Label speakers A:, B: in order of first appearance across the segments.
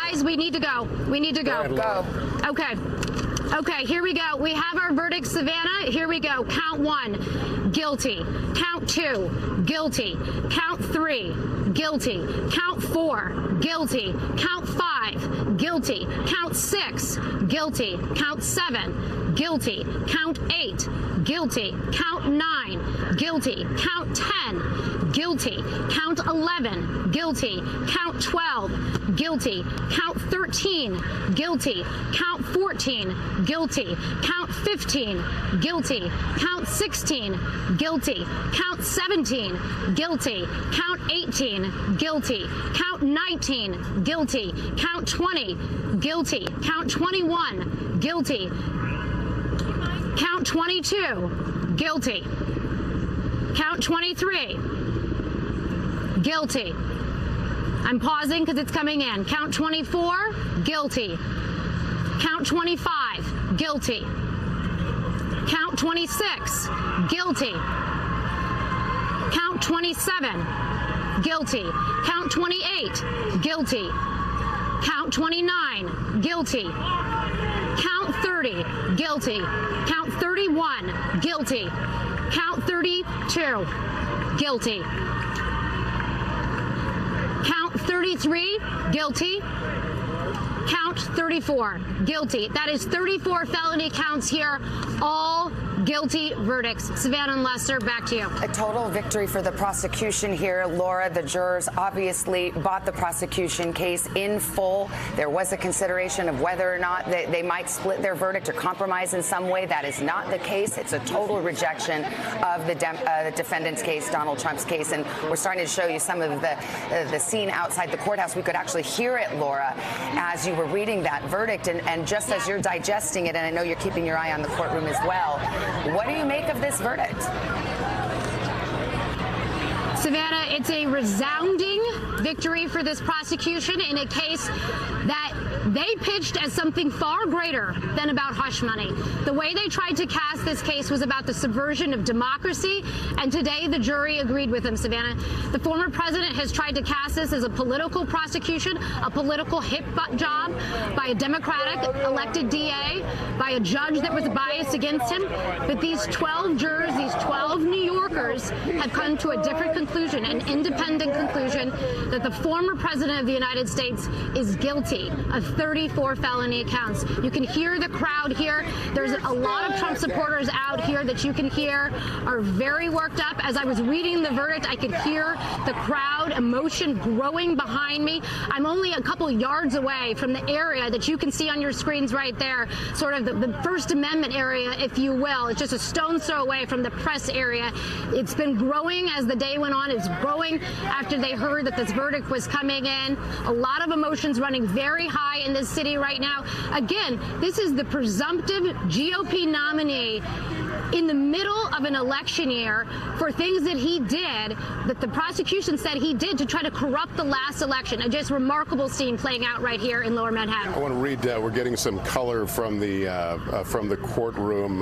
A: Guys, we need to go. We need to go.
B: Go.
A: Okay. Okay, here we go. We have our verdict, Savannah. Here we go. Count 1, guilty. Count 2, guilty. Count 3, guilty. Count 4, guilty. Count 5, guilty. Count 6, guilty. Count 7, guilty. Count 8, guilty. Count 9, guilty. Count 10, guilty. Count 11, guilty. Count 12, guilty. Count 13, guilty. Count 14, guilty. Count 15, guilty. Count 16, guilty. Count 17, guilty. Count 18, guilty. Count 19, guilty. Count 20, guilty. Count 21, guilty. Count 22, guilty. Count 23, guilty. I'm pausing because it's coming in. Count 24, guilty. Count 25, guilty. Count 26, guilty. Count 27, guilty. Count 28, guilty. Count 29, guilty. Count 30, guilty. Count 31, guilty. Count 32, guilty. Count 33, guilty. Count 34, guilty. That is 34 felony counts here, all guilty verdicts. Savannah and Lester, back to you.
B: A total victory for the prosecution here. Laura, the jurors obviously bought the prosecution case in full. There was a consideration of whether or not they might split their verdict or compromise in some way. That is not the case. It's a total rejection of the defendant's case, Donald Trump's case. And we're starting to show you some of the scene outside the courthouse. We could actually hear it, Laura, as you were reading that verdict. And just as you're digesting it, and I know you're keeping your eye on the courtroom as well, what do you make of this verdict?
A: Savannah, it's a resounding victory for this prosecution in a case that they pitched as something far greater than about hush money. The way they tried to cast this case was about the subversion of democracy, and today the jury agreed with them, Savannah. The former president has tried to cast this as a political prosecution, a political hit job by a Democratic elected DA, by a judge that was biased against him. But these 12 jurors, these 12 New Yorkers have come to a different conclusion, an independent conclusion, that the former president of the United States is guilty of 34 felony counts. You can hear the crowd here. There's a lot of Trump supporters out here that you can hear are very worked up. As I was reading the verdict, I could hear the crowd emotion growing behind me. I'm only a couple yards away from the area that you can see on your screens right there, sort of the First Amendment area, if you will. It's just a stone's throw away from the press area. It's been growing as the day went on. It's growing after they heard that this verdict was coming in. A lot of emotions running very high in this city right now. Again, this is the presumptive GOP nominee in the middle of an election year for things that he did, that the prosecution said he did to try to corrupt the last election. A just remarkable scene playing out right here in Lower Manhattan.
C: I want to read, we're getting some color from the courtroom.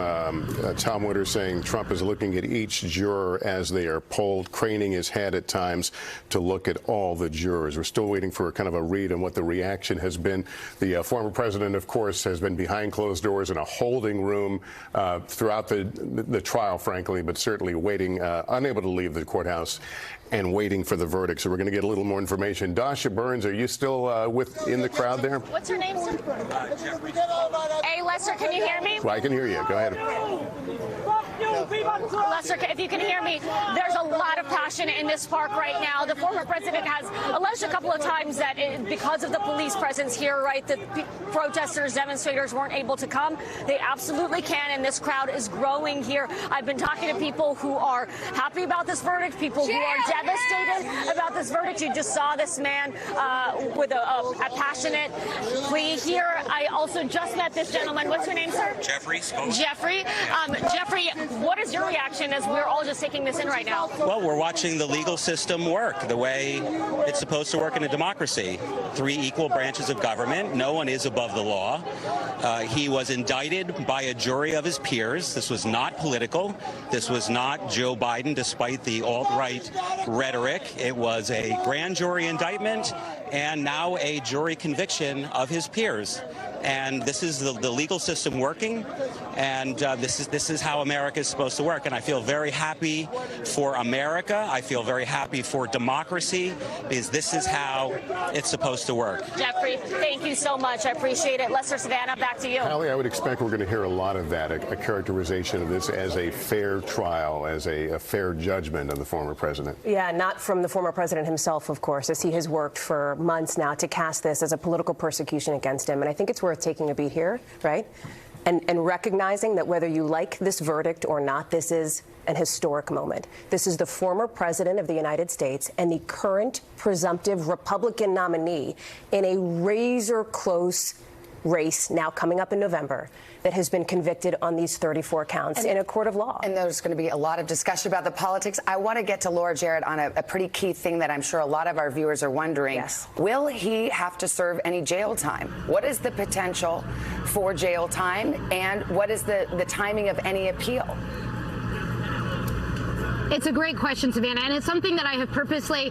C: Tom Winters saying Trump is looking at each juror as they are polled, craning his head at times to look at all the jurors. We're still waiting for kind of a read on what the reaction has been. The former president, of course, has been behind closed doors in a holding room throughout the trial, frankly, but certainly waiting, unable to leave the courthouse and waiting for the verdict. So we're going to get a little more information. Dasha Burns, are you still in the crowd there?
D: What's your name, sir? Hey, Lester, can you hear me?
C: Well, I can hear you. Go ahead.
D: Lester, if you can hear me, there's a lot of passion in this park right now. The former president has alleged a couple of times that because of the police presence here, right, that protesters, demonstrators weren't able to come. They absolutely can, and this crowd is growing here. I've been talking to people who are happy about this verdict, people who are devastated about this verdict. You just saw this man with a passionate plea here. I also just met this gentleman. What's your name, sir?
E: Jeffrey.
D: Jeffrey. Jeffrey, what is your reaction as we're all just taking this in right now?
E: Well, we're watching the legal system work the way it's supposed to work in a democracy. 3 equal branches of government. No one is above the law. He was indicted by a jury of his peers. This was not political. This was not Joe Biden, despite the alt-right rhetoric. It was a grand jury indictment, and now a jury conviction of his peers. And this is the legal system working, and this is how America is supposed to work. And I feel very happy for America. I feel very happy for democracy, because this is how it's supposed to work.
D: Jeffrey, thank you so much. I appreciate it. Lester, Savannah, back to you.
C: Hallie, I would expect we're going to hear a lot of that, a characterization of this as a fair trial, as a fair judgment of the former president.
F: Yeah, not from the former president himself, of course, as he has worked for months now to cast this as a political persecution against him. And I think it's worth taking a beat here, right? And recognizing that whether you like this verdict or not, this is an historic moment. This is the former president of the United States and the current presumptive Republican nominee in a razor-close race now coming up in November that has been convicted on these 34 counts in a court of law.
B: And there's going to be a lot of discussion about the politics. I want to get to Laura Jarrett on a pretty key thing that I'm sure a lot of our viewers are wondering.
F: Yes.
B: Will he have to serve any jail time? What is the potential for jail time, and what is the timing of any appeal?
A: It's a great question, Savannah, and it's something that I have purposely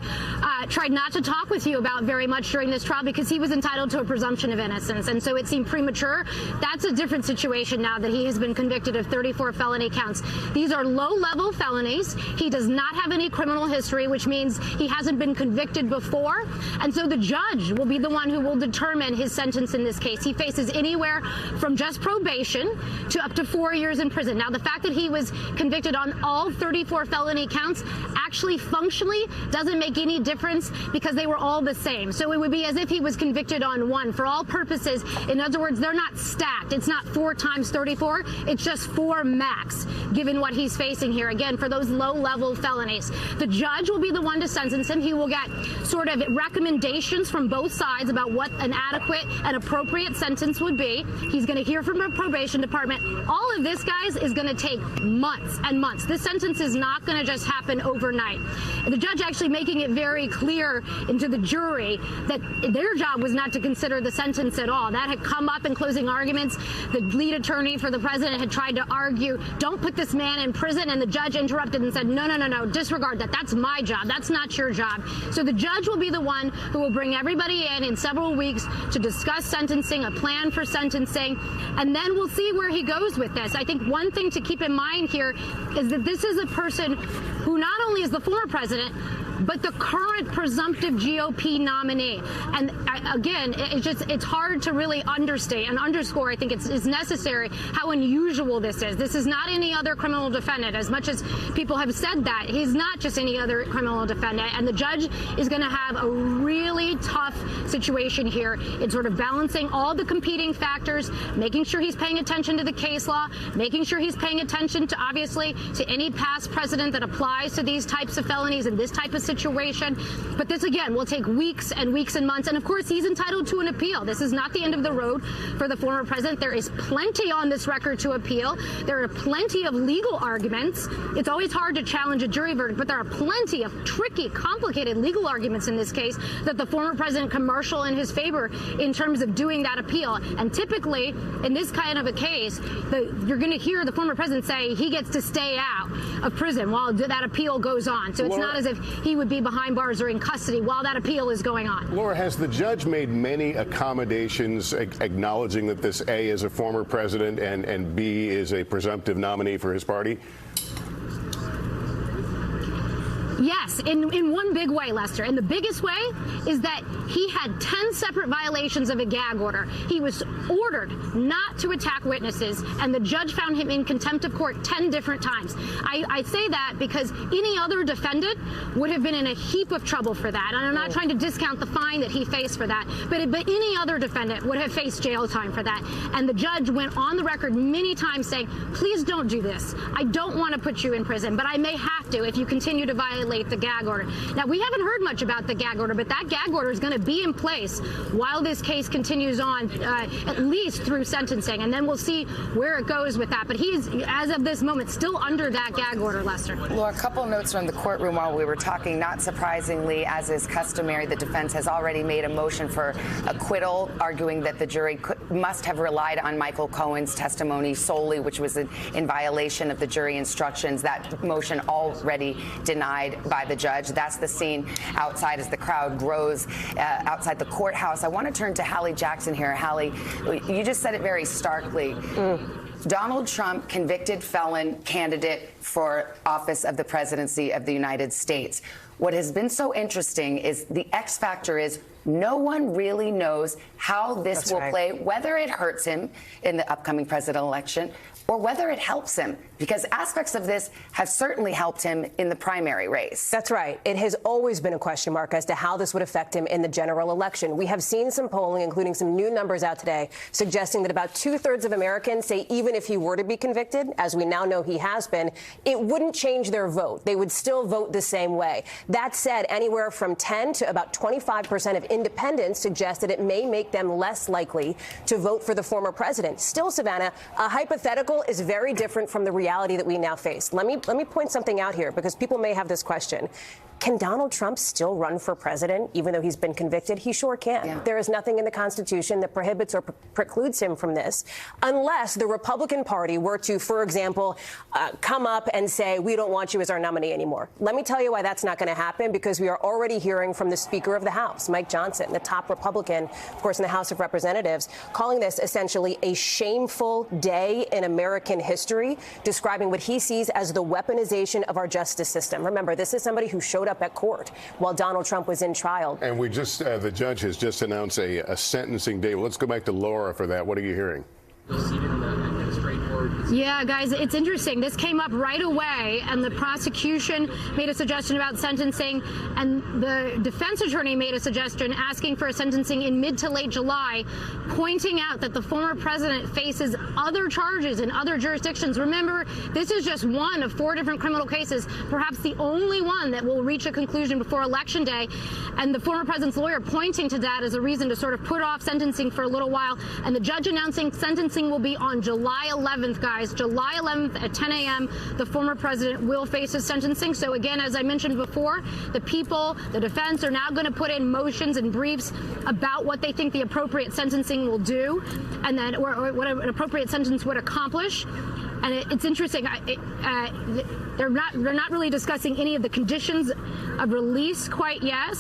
A: tried not to talk with you about very much during this trial, because he was entitled to a presumption of innocence, and so it seemed premature. That's a different situation now that he has been convicted of 34 felony counts. These are low-level felonies. He does not have any criminal history, which means he hasn't been convicted before, and so the judge will be the one who will determine his sentence in this case. He faces anywhere from just probation to up to 4 years in prison. Now, the fact that he was convicted on all 34 felony counts actually functionally doesn't make any difference, because they were all the same. So it would be as if he was convicted on one for all purposes. In other words, they're not stacked. It's not 4 times 34. It's just 4 max, given what he's facing here. Again, for those low-level felonies, the judge will be the one to sentence him. He will get sort of recommendations from both sides about what an adequate and appropriate sentence would be. He's going to hear from the probation department. All of this, guys, is going to take months and months. This sentence is not going to just happen overnight. And the judge actually making it very clear into the jury that their job was not to consider the sentence at all. That had come up in closing arguments. The lead attorney for the president had tried to argue, don't put this man in prison, and the judge interrupted and said, no, disregard that. That's my job. That's not your job. So the judge will be the one who will bring everybody in several weeks to discuss sentencing, a plan for sentencing, and then we'll see where he goes with this. I think one thing to keep in mind here is that this is a person who not only is the former president, but the current presumptive GOP nominee. And again, it's hard to really understate and underscore, I think it's necessary, how unusual this is. This is not any other criminal defendant. As much as people have said that, he's not just any other criminal defendant. And the judge is going to have a really tough situation here in sort of balancing all the competing factors, making sure he's paying attention to the case law, making sure he's paying attention to, obviously, to any past precedent that applies to these types of felonies and this type of situation. But this, again, will take weeks and weeks and months. And of course, he's entitled to an appeal. This is not the end of the road for the former president. There is plenty on this record to appeal. There are plenty of legal arguments. It's always hard to challenge a jury verdict, but there are plenty of tricky, complicated legal arguments in this case that the former president can marshal in his favor in terms of doing that appeal. And typically, in this kind of a case, you're going to hear the former president say he gets to stay out of prison while that appeal goes on. So it's not as if he would be behind bars or in custody while that appeal is going on.
C: Laura, has the judge made many accommodations acknowledging that this A is a former president and B is a presumptive nominee for his party?
A: Yes, in one big way, Lester. And the biggest way is that he had 10 separate violations of a gag order. He was ordered not to attack witnesses, and the judge found him in contempt of court 10 different times. I say that because any other defendant would have been in a heap of trouble for that. And I'm not trying to discount the fine that he faced for that, but any other defendant would have faced jail time for that. And the judge went on the record many times saying, please don't do this. I don't want to put you in prison, but I may have to if you continue to violate the gag order. Now, we haven't heard much about the gag order, but that gag order is going to be in place while this case continues on, at least through sentencing, and then we'll see where it goes with that. But he's, as of this moment, still under that gag order, Lester.
B: Laura, a couple of notes from the courtroom while we were talking. Not surprisingly, as is customary, the defense has already made a motion for acquittal, arguing that the jury must have relied on Michael Cohen's testimony solely, which was in violation of the jury instructions. That motion already denied by the judge. That's the scene outside as the crowd grows outside the courthouse. I want to turn to Hallie Jackson here. Hallie, you just said it very starkly. Donald Trump, convicted felon candidate for office of the presidency of the United States. What has been so interesting is the X factor is no one really knows how this will play, whether it hurts him in the upcoming presidential election or whether it helps him, because aspects of this have certainly helped him in the primary race.
F: That's right. It has always been a question mark as to how this would affect him in the general election. We have seen some polling, including some new numbers out today, suggesting that about 2/3 of Americans say even if he were to be convicted, as we now know he has been, it wouldn't change their vote. They would still vote the same way. That said, anywhere from 10 to about 25% of independents suggest that it may make them less likely to vote for the former president. Still, Savannah, a hypothetical is very different from the reality that we now face. Let me point something out here, because people may have this question. Can Donald Trump still run for president even though he's been convicted? He sure can. Yeah. There is nothing in the Constitution that prohibits or precludes him from this, unless the Republican Party were to, for example, come up and say, we don't want you as our nominee anymore. Let me tell you why that's not going to happen, because we are already hearing from the Speaker of the House, Mike Johnson, the top Republican, of course, in the House of Representatives, calling this essentially a shameful day in American history, describing what he sees as the weaponization of our justice system. Remember, this is somebody who showed up at court while Donald Trump was in trial.
C: And we just, the judge has just announced a sentencing date. Let's go back to Laura for that. What are you hearing?
A: Yeah, guys, it's interesting. This came up right away, and the prosecution made a suggestion about sentencing, and the defense attorney made a suggestion asking for a sentencing in mid to late July, pointing out that the former president faces other charges in other jurisdictions. Remember, this is just one of 4 different criminal cases, perhaps the only one that will reach a conclusion before Election Day, and the former president's lawyer pointing to that as a reason to sort of put off sentencing for a little while, and the judge announcing sentencing will be on July 11th, guys. July 11th at 10 a.m., the former president will face his sentencing. So again, as I mentioned before, the people, the defense, are now going to put in motions and briefs about what they think the appropriate sentencing will do, and then or what an appropriate sentence would accomplish. And it's interesting. They're not really discussing any of the conditions of release quite yet.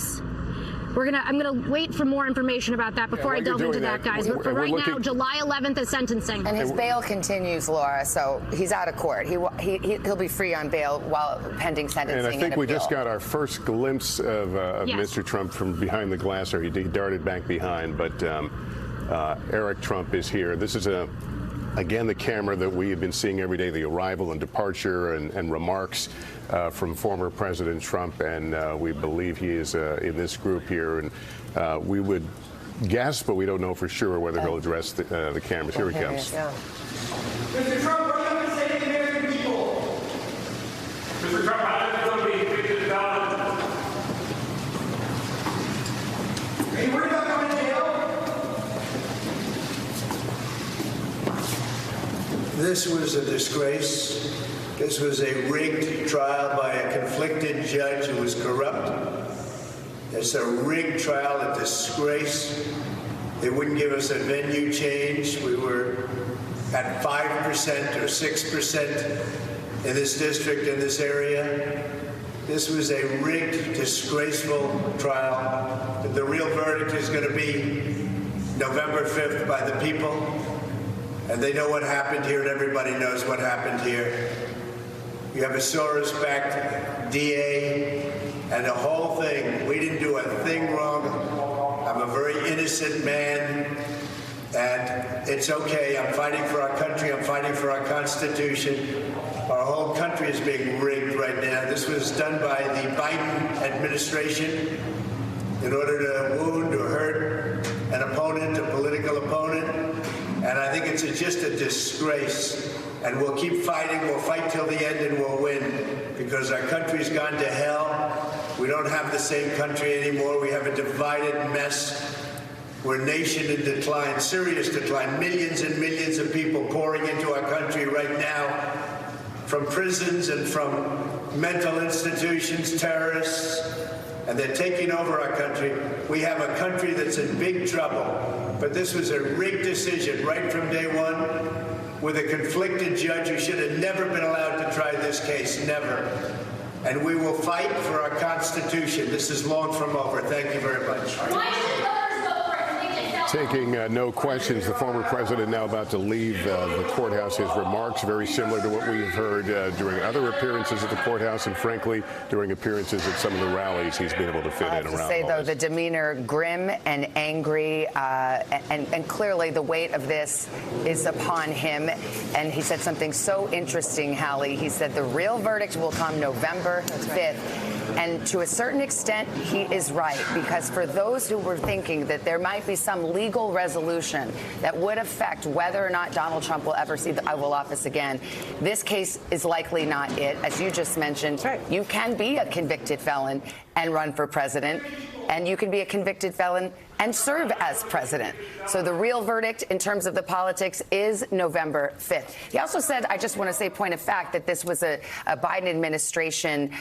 A: I'm gonna wait for more information about that before I delve into that, guys. But for right now, July 11th is sentencing.
B: And his bail continues, Laura, so he's out of court. He'll be free on bail while pending sentencing.
C: And I think we just got our first glimpse of Mr. Trump from behind the glass, or he darted back behind. But Eric Trump is here. This is again, the camera that we have been seeing every day, the arrival and departure and remarks from former President Trump, and we believe he is in this group here. And we would guess, but we don't know for sure whether he'll address the cameras. Here he comes.
G: Yeah. Mr. Trump, what do you have to say to the American people? Mr. Trump, how is it going to be convicted felon? Are you worried about going to jail?
H: This was a disgrace. This was a rigged trial by a conflicted judge who was corrupt. It's a rigged trial, a disgrace. They wouldn't give us a venue change. We were at 5% or 6% in this district, in this area. This was a rigged, disgraceful trial. The real verdict is going to be November 5th by the people. And they know what happened here, and everybody knows what happened here. You have a Soros-backed DA and the whole thing. We didn't do a thing wrong. I'm a very innocent man, and it's okay. I'm fighting for our country. I'm fighting for our Constitution. Our whole country is being rigged right now. This was done by the Biden administration in order to wound or hurt an opponent, a political opponent. And I think it's just a disgrace. And we'll keep fighting. We'll fight till the end, and we'll win, because our country's gone to hell. We don't have the same country anymore. We have a divided mess. We're a nation in decline, serious decline. Millions and millions of people pouring into our country right now, from prisons and from mental institutions, terrorists, and they're taking over our country. We have a country that's in big trouble. But this was a rigged decision right from day one, with a conflicted judge who should have never been allowed to try this case, never. and we will fight for our Constitution. This is long from over. Thank you very much.
C: Taking no questions, the former president now about to leave the courthouse. His remarks very similar to what we've heard during other appearances at the courthouse, and frankly, during appearances at some of the rallies he's been able to fit in around.
B: Though, the demeanor grim and angry, and clearly the weight of this is upon him. And he said something so interesting, Hallie. He said the real verdict will come November 5th. And to a certain extent, he is right, because for those who were thinking that there might be some legal resolution that would affect whether or not Donald Trump will ever see the Oval Office again, this case is likely not it. As you just mentioned, you can be a convicted felon and run for president, and you can be a convicted felon and serve as president. So the real verdict in terms of the politics is November 5th. He also said, I just want to say, point of fact, that this was a Biden administration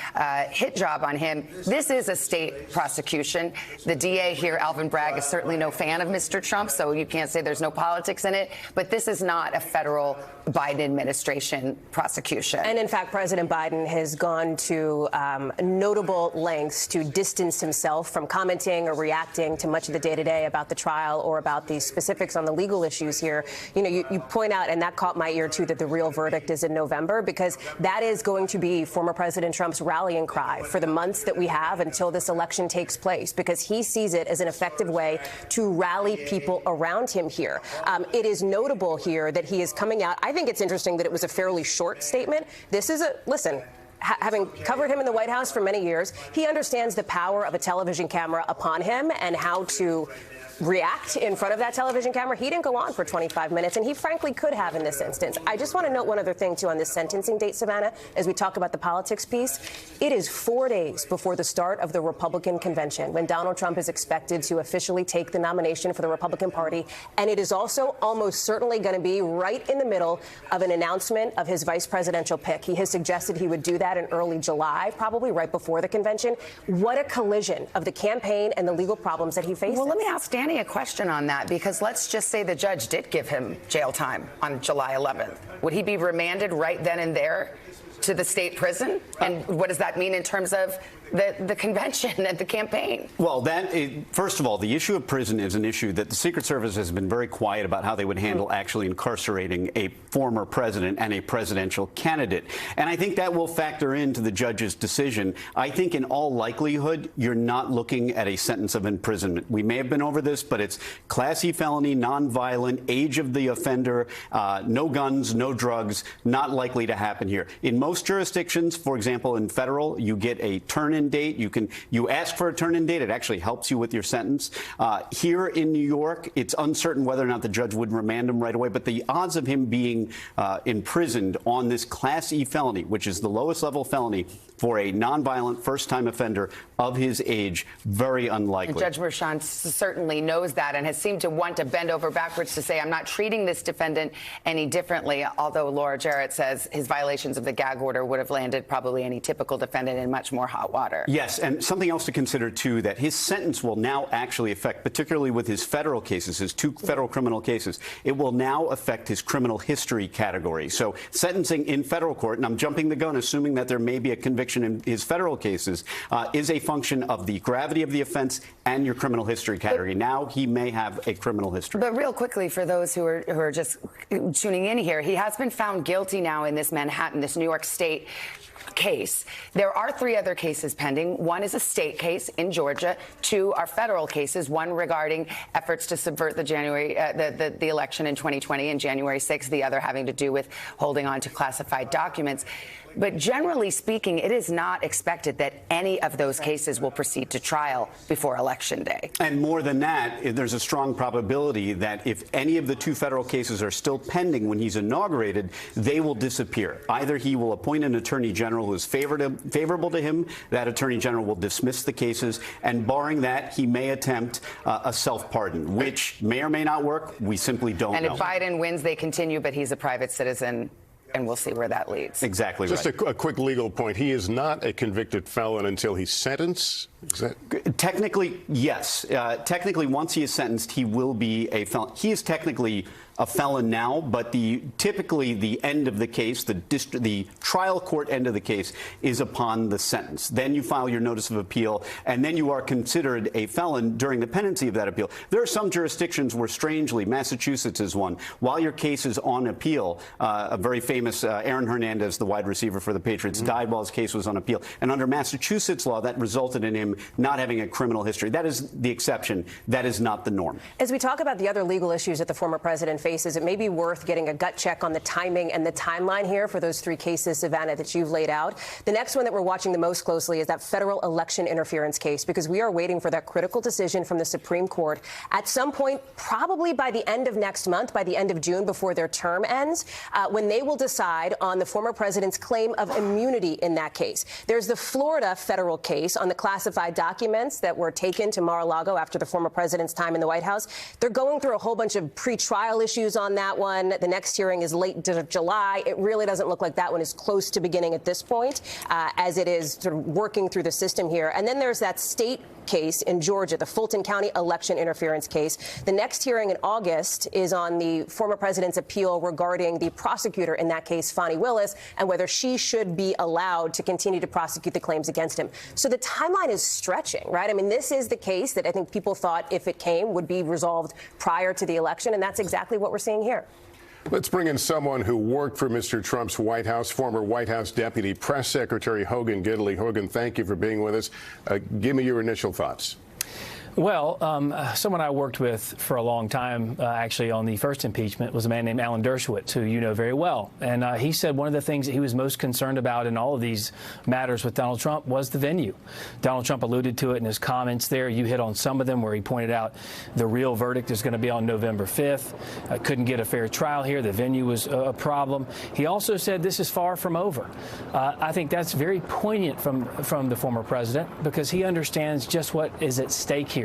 B: hit job on him. This is a state prosecution. The DA here, Alvin Bragg, is certainly no fan of Mr. Trump, so you can't say there's no politics in it. But this is not a federal Biden administration prosecution.
F: And in fact, President Biden has gone to notable lengths to distance himself from commenting or reacting to much of the day-to-day about the trial or about the specifics on the legal issues here. You know, you point out, and that caught my ear too, that the real verdict is in November, because that is going to be former President Trump's rallying cry for the months that we have until this election takes place, because he sees it as an effective way to rally people around him here. It is notable here that he is coming out. I think it's interesting that it was a fairly short statement. This is listen, having covered him in the White House for many years, he understands the power of a television camera upon him and how to react in front of that television camera. He didn't go on for 25 minutes, and he frankly could have in this instance. I just want to note one other thing, too, on this sentencing date, Savannah, as we talk about the politics piece. It is 4 days before the start of the Republican convention, when Donald Trump is expected to officially take the nomination for the Republican Party, and it is also almost certainly going to be right in the middle of an announcement of his vice presidential pick. He has suggested he would do that in early July, probably right before the convention. What a collision of the campaign and the legal problems that he faces.
B: Well, let me ask Danny a question on that, because let's just say the judge did give him jail time on July 11th. Would he be remanded right then and there to the state prison? And what does that mean in terms of the convention and the campaign?
I: Well, first of all, the issue of prison is an issue that the Secret Service has been very quiet about how they would handle actually incarcerating a former president and a presidential candidate. And I think that will factor into the judge's decision. I think in all likelihood, you're not looking at a sentence of imprisonment. We may have been over this, but it's Class E felony, nonviolent, age of the offender, no guns, no drugs, not likely to happen here. In most jurisdictions, for example, in federal, you get a turn-in date. You ask for a turn-in date. It actually helps you with your sentence. Here in New York, it's uncertain whether or not the judge would remand him right away. But the odds of him being imprisoned on this Class E felony, which is the lowest level felony for a nonviolent first-time offender of his age, very unlikely.
B: And Judge Merchan certainly knows that and has seemed to want to bend over backwards to say, I'm not treating this defendant any differently, although Laura Jarrett says his violations of the gag order would have landed probably any typical defendant in much more hot water.
I: Yes, and something else to consider, too, that his sentence will now actually affect, particularly with his federal cases, his 2 federal criminal cases, it will now affect his criminal history category. So sentencing in federal court, and I'm jumping the gun, assuming that there may be a conviction in his federal cases, is a function of the gravity of the offense and your criminal history category. Now he may have a criminal history.
B: But real quickly, for those who are just tuning in here, he has been found guilty now in this New York State case. There are 3 other cases pending. One is a state case in Georgia. 2 are federal cases. One regarding efforts to subvert the election in 2020 and January 6th. The other having to do with holding on to classified documents. But generally speaking, it is not expected that any of those cases will proceed to trial before Election Day.
I: And more than that, there's a strong probability that if any of the 2 federal cases are still pending when he's inaugurated, they will disappear. Either he will appoint an attorney general who is favorable to him, that attorney general will dismiss the cases, and barring that, he may attempt a self-pardon, which may or may not work. We simply don't know.
B: And if Biden wins, they continue, but he's a private citizen. And we'll see where that leads.
I: Exactly
C: right. Just a quick legal point. He is not a convicted felon until he's sentenced?
I: Technically, yes. Technically, once he is sentenced, he will be a felon. He is technically a felon now, but typically the end of the case, the trial court end of the case, is upon the sentence. Then you file your notice of appeal, and then you are considered a felon during the pendency of that appeal. There are some jurisdictions where, strangely, Massachusetts is one. While your case is on appeal, a very famous Aaron Hernandez, the wide receiver for the Patriots, died while his case was on appeal. And under Massachusetts law, that resulted in him not having a criminal history. That is the exception. That is not the norm.
F: As we talk about the other legal issues that the former president faces, it may be worth getting a gut check on the timing and the timeline here for those three cases, Savannah, that you've laid out. The next one that we're watching the most closely is that federal election interference case, because we are waiting for that critical decision from the Supreme Court at some point, probably by the end of next month, by the end of June, before their term ends, when they will decide on the former president's claim of immunity in that case. There's the Florida federal case on the classified documents that were taken to Mar-a-Lago after the former president's time in the White House. They're going through a whole bunch of pretrial issues on that one. The next hearing is late July. It really doesn't look like that one is close to beginning at this point, as it is sort of working through the system here. And then there's that state case in Georgia, the Fulton County election interference case. The next hearing in August is on the former president's appeal regarding the prosecutor in that case, Fani Willis, and whether she should be allowed to continue to prosecute the claims against him. So the timeline is stretching, right? I mean, this is the case that I think people thought, if it came, would be resolved prior to the election, and that's exactly what we're seeing here.
C: Let's bring in someone who worked for Mr. Trump's White House, former White House Deputy Press Secretary Hogan Gidley. Hogan, thank you for being with us. Give me your initial thoughts.
J: Well, someone I worked with for a long time, actually, on the first impeachment was a man named Alan Dershowitz, who you know very well. And he said one of the things that he was most concerned about in all of these matters with Donald Trump was the venue. Donald Trump alluded to it in his comments there. You hit on some of them, where he pointed out the real verdict is going to be on November 5th. Couldn't get a fair trial here. The venue was a problem. He also said this is far from over. I think that's very poignant from the former president, because he understands just what is at stake here.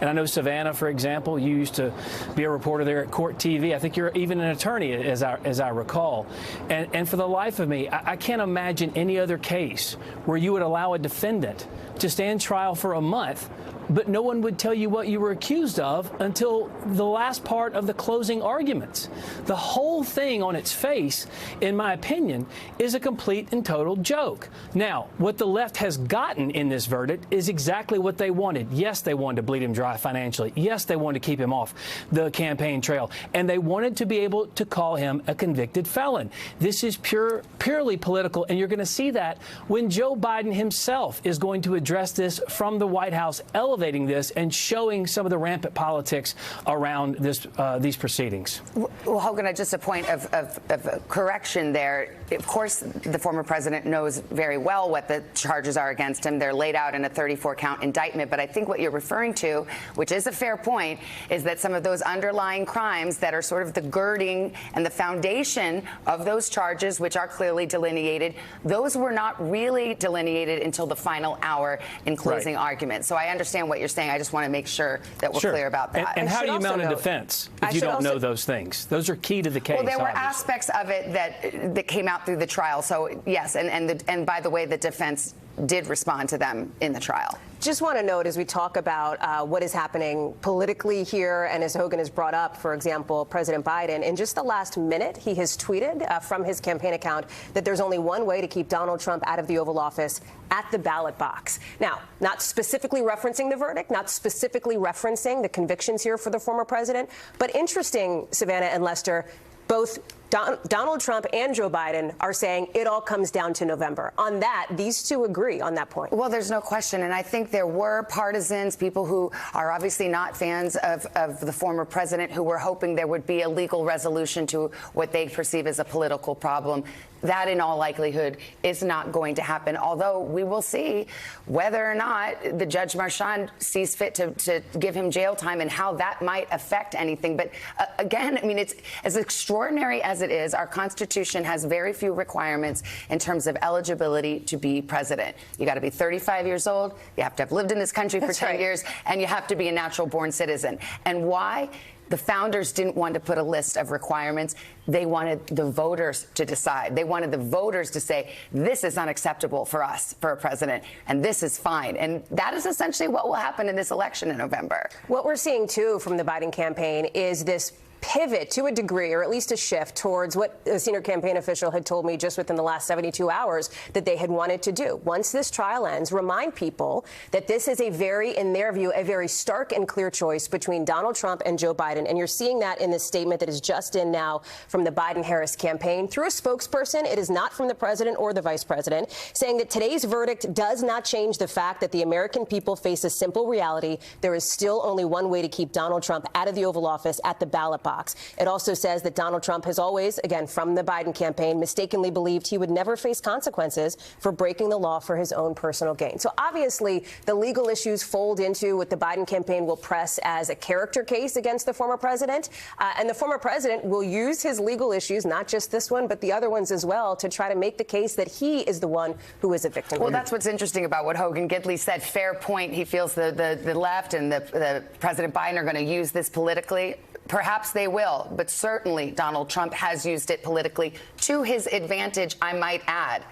J: And I know, Savannah, for example, you used to be a reporter there at Court TV. I think you're even an attorney, as I recall. And for the life of me, I can't imagine any other case where you would allow a defendant to stand trial for a month, but no one would tell you what you were accused of until the last part of the closing arguments. The whole thing on its face, in my opinion, is a complete and total joke. Now, what the left has gotten in this verdict is exactly what they wanted. Yes, they wanted to bleed him dry financially. Yes, they wanted to keep him off the campaign trail. And they wanted to be able to call him a convicted felon. This is purely political, and you're going to see that when Joe Biden himself is going to address this from the White House, elevating this and showing some of the rampant politics around these proceedings.
B: Well, Hogan, just a point of correction there. Of course, the former president knows very well what the charges are against him. They're laid out in a 34-count indictment. But I think what you're referring to, which is a fair point, is that some of those underlying crimes that are sort of the girding and the foundation of those charges, which are clearly delineated, those were not really delineated until the final hour in closing arguments. So I understand what you're saying. I just want to make sure that we're clear about that.
J: And how do you mount a defense if you don't know those things? Those are key to the case.
B: Well, there were aspects of it that came out through the trial. So yes, and by the way, the defense did respond to them in the trial.
F: Just want to note, as we talk about what is happening politically here, and as Hogan has brought up, for example, President Biden, in just the last minute, he has tweeted from his campaign account that there's only one way to keep Donald Trump out of the Oval Office: at the ballot box. Now, not specifically referencing the verdict, not specifically referencing the convictions here for the former president, but interesting, Savannah and Lester, both Donald Trump and Joe Biden are saying it all comes down to November. On that, these two agree on that point.
B: Well, there's no question. And I think there were partisans, people who are obviously not fans of the former president, who were hoping there would be a legal resolution to what they perceive as a political problem. That, in all likelihood, is not going to happen, although we will see whether or not the Judge Marchand sees fit to give him jail time and how that might affect anything. But again, I mean, it's as extraordinary as it is. Our Constitution has very few requirements in terms of eligibility to be president. You got to be 35 years old. You have to have lived in this country for 10 years, and you have to be a natural-born citizen. And why? The founders didn't want to put a list of requirements. They wanted the voters to decide. They wanted the voters to say, this is unacceptable for us, for a president, and this is fine. And that is essentially what will happen in this election in November.
F: What we're seeing, too, from the Biden campaign is this pivot to a degree, or at least a shift, towards what a senior campaign official had told me just within the last 72 hours that they had wanted to do. Once this trial ends, remind people that this is in their view, a very stark and clear choice between Donald Trump and Joe Biden. And you're seeing that in this statement that is just in now from the Biden-Harris campaign through a spokesperson. It is not from the president or the vice president, saying that today's verdict does not change the fact that the American people face a simple reality. There is still only one way to keep Donald Trump out of the Oval Office, at the ballot box. It also says that Donald Trump has always, again, from the Biden campaign, mistakenly believed he would never face consequences for breaking the law for his own personal gain. So obviously, the legal issues fold into what the Biden campaign will press as a character case against the former president. And the former president will use his legal issues, not just this one, but the other ones as well, to try to make the case that he is the one who is a victim.
B: Well, that's what's interesting about what Hogan Gidley said. Fair point. He feels the left and the President Biden are going to use this politically. Perhaps they will, but certainly Donald Trump has used it politically to his advantage, I might add.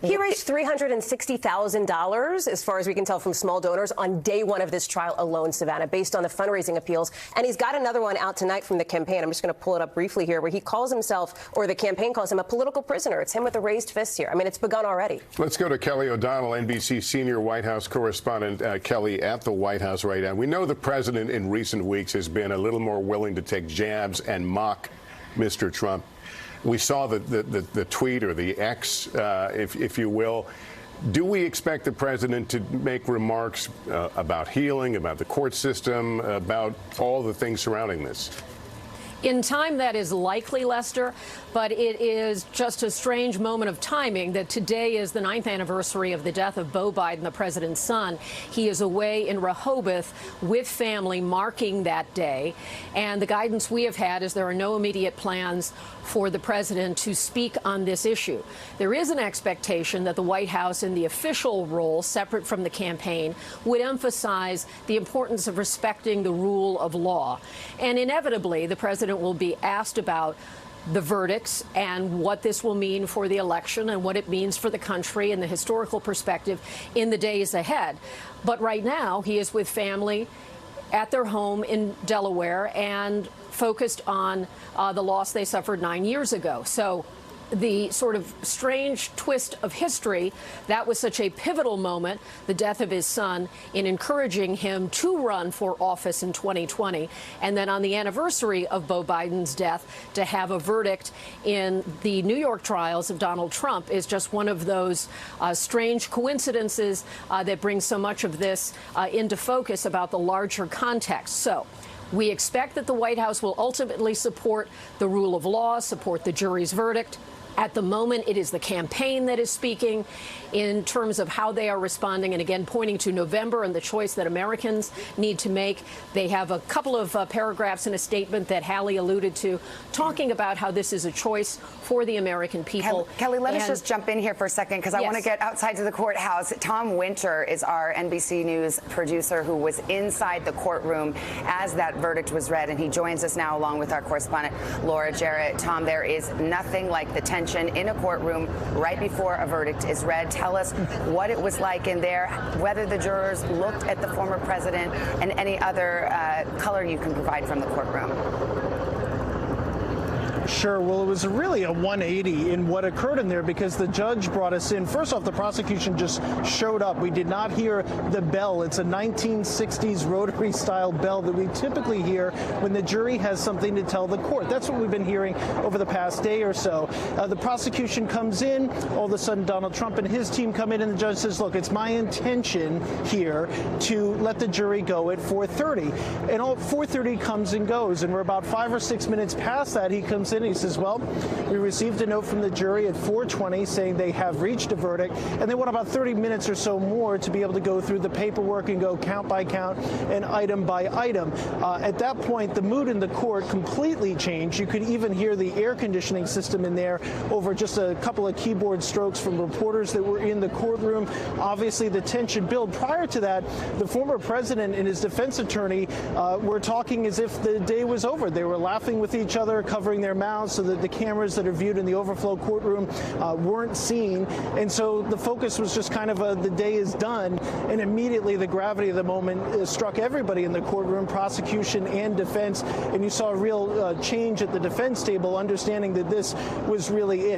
F: He raised $360,000, as far as we can tell from small donors, on day one of this trial alone, Savannah, based on the fundraising appeals. And he's got another one out tonight from the campaign. I'm just going to pull it up briefly here, where he calls himself, or the campaign calls him, a political prisoner. It's him with a raised fist here. I mean, it's begun already.
C: Let's go to Kelly O'Donnell, NBC senior White House correspondent. Kelly, at the White House right now. We know the president in recent weeks has been a little more willing to take jabs and mock Mr. Trump. We saw the tweet, or the X, if you will. Do we expect the president to make remarks about healing, about the court system, about all the things surrounding this?
K: In time, that is likely, Lester, but it is just a strange moment of timing that today is the 9th anniversary of the death of Beau Biden, the president's son. He is away in Rehoboth with family, marking that day. And the guidance we have had is there are no immediate plans for the president to speak on this issue. There is an expectation that the White House, in the official role, separate from the campaign, would emphasize the importance of respecting the rule of law. And inevitably, the president will be asked about the verdicts and what this will mean for the election and what it means for the country and the historical perspective in the days ahead. But right now, he is with family at their home in Delaware and focused on the loss they suffered 9 years ago. So the sort of strange twist of history, that was such a pivotal moment, the death of his son, in encouraging him to run for office in 2020. And then on the anniversary of Beau Biden's death, to have a verdict in the New York trials of Donald Trump is just one of those strange coincidences that brings so much of this into focus about the larger context. So we expect that the White House will ultimately support the rule of law, support the jury's verdict. At the moment, it is the campaign that is speaking in terms of how they are responding, and again, pointing to November and the choice that Americans need to make. They have a couple of paragraphs in a statement that Hallie alluded to, talking about how this is a choice for the American people.
B: Kelly, let us just jump in here for a second, because I want to get outside to the courthouse. Tom Winter is our NBC News producer who was inside the courtroom as that verdict was read, and he joins us now along with our correspondent, Laura Jarrett. Tom, there is nothing like the tension in a courtroom right before a verdict is read. Tell us what it was like in there, whether the jurors looked at the former president, and any other color you can provide from the courtroom.
L: Sure. Well, it was really a 180 in what occurred in there, because the judge brought us in. First off, the prosecution just showed up. We did not hear the bell. It's a 1960s rotary style bell that we typically hear when the jury has something to tell the court. That's what we've been hearing over the past day or so. The prosecution comes in. All of a sudden, Donald Trump and his team come in, and the judge says, look, it's my intention here to let the jury go at 4:30. And 4:30 comes and goes, and we're about 5 or 6 minutes past that. He comes in. He says, well, we received a note from the jury at 4:20 saying they have reached a verdict, and they want about 30 minutes or so more to be able to go through the paperwork and go count by count and item by item. At that point, the mood in the court completely changed. You could even hear the air conditioning system in there over just a couple of keyboard strokes from reporters that were in the courtroom. Obviously, the tension built. Prior to that, the former president and his defense attorney were talking as if the day was over. They were laughing with each other, covering their mouths out so that the cameras that are viewed in the overflow courtroom weren't seen. And so the focus was just kind of the day is done. And immediately the gravity of the moment struck everybody in the courtroom, prosecution and defense. And you saw a real change at the defense table, understanding that this was really it.